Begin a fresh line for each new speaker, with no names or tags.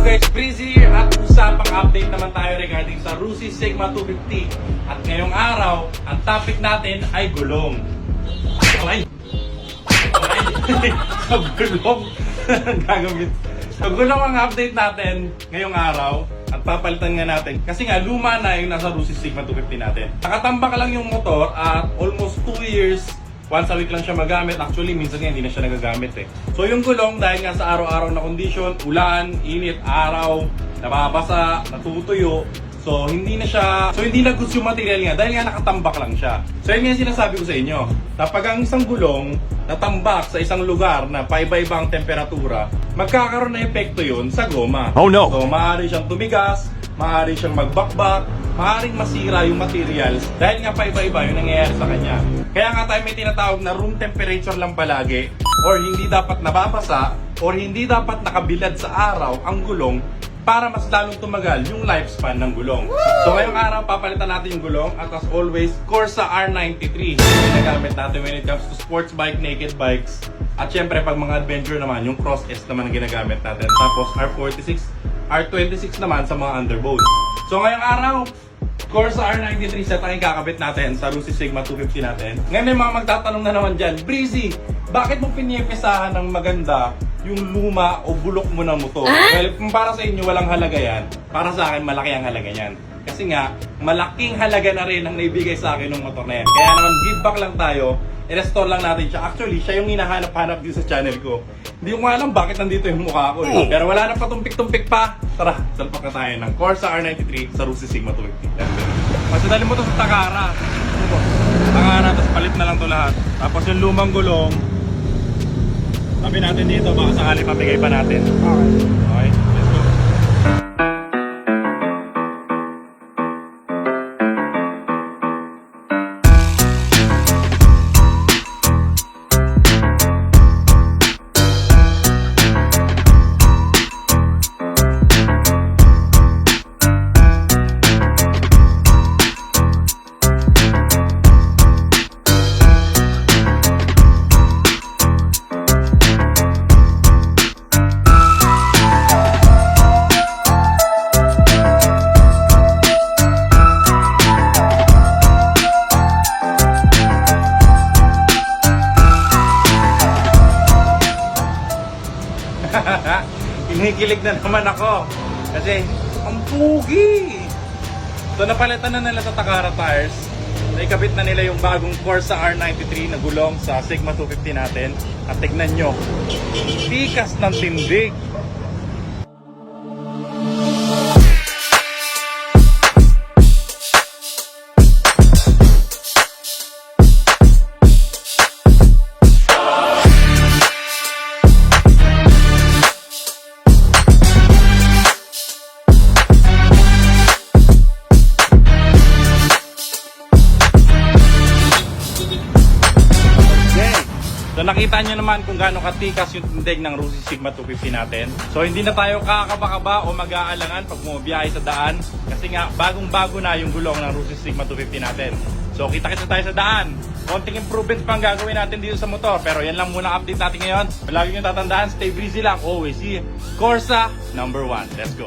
guys, Breezy here at usapang update naman tayo regarding sa Rusi Sigma 250. At ngayong araw, ang topic natin ay gulong. Aray! Sa gulong. Gagamit. Sa gulong ang update natin ngayong araw. At papalitan nga natin. Kasi nga, luma na yung nasa Rusi Sigma 250 natin. Nakatambak lang yung motor at almost 2 years. Once a week lang siya magamit. Actually, minsan nga hindi na siya nagagamit eh. So yung gulong, dahil nga sa araw-araw na condition, ulan, init, araw, nababasa, natutuyo. So hindi na goods yung material nga dahil nga nakatambak lang siya. So yun nga yung sinasabi ko sa inyo. Kapag ang isang gulong natambak sa isang lugar na paiba-iba ang temperatura, magkakaroon na epekto yun sa goma.
Oh no!
So maaari siyang tumigas, maaari siyang magbakbak, maaaring masira yung materials dahil nga paiba-iba yung nangyayari sa kanya. Kaya nga tayo may tinatawag na room temperature lang palagi, or hindi dapat nababasa, or hindi dapat nakabilad sa araw ang gulong para mas lalong tumagal yung lifespan ng gulong. So ngayong araw, papalitan natin yung gulong at as always, Corsa R93 yung ginagamit natin when it comes to sports bike, naked bikes, at syempre pag mga adventure naman, yung Cross S naman ang ginagamit natin. Tapos R46, R26 naman sa mga underboats. So ngayong araw, Corsa R93 set ang ikakabit natin sa Rusi Sigma 250 natin. Ngayon may mga magtatanong na naman dyan, Breezy, bakit mo pinipisahan ng maganda yung luma o bulok mo ng motor? Well, kung para sa inyo walang halaga yan, para sa akin malaki ang halaga yan. Kasi nga, malaking halaga na rin ang naibigay sa akin ng motor na yan. Kaya naman, give back lang tayo, i-restore lang natin siya. Actually, siya yung hinahanap-hanap din sa channel ko. Hindi ko alam bakit nandito yung mukha ko. Pero wala na patumpik-tumpik pa. Tara, salpak na tayo ng Corsa R93 sa Rusi Sigma 250. Let's go. Masadali mo to sa Takara. Takara, tapos palit na lang to lahat. Tapos yung lumang gulong, sabi natin dito, baka sakali pamigay pa natin. Okay, let's go. Kinikilig na naman ako kasi ang pugi. So napalitan na nila sa Takara tires. Naikabit na nila yung bagong Corsa R93 na gulong sa Sigma 250 natin. At tignan nyo, tikas ng tindig. So nakita nyo naman kung gaano katikas yung tindig ng Rusi Sigma 250 natin. So hindi na tayo kakaba-kaba o mag-aalangan pag bumabiyahe sa daan. Kasi nga bagong-bago na yung gulong ng Rusi Sigma 250 natin. So kita-kita tayo sa daan. Konting improvements pang gagawin natin dito sa motor. Pero yan lang muna update natin ngayon. Palagi nyo tatandaan, stay breezy lang. Always see Corsa #1. Let's go.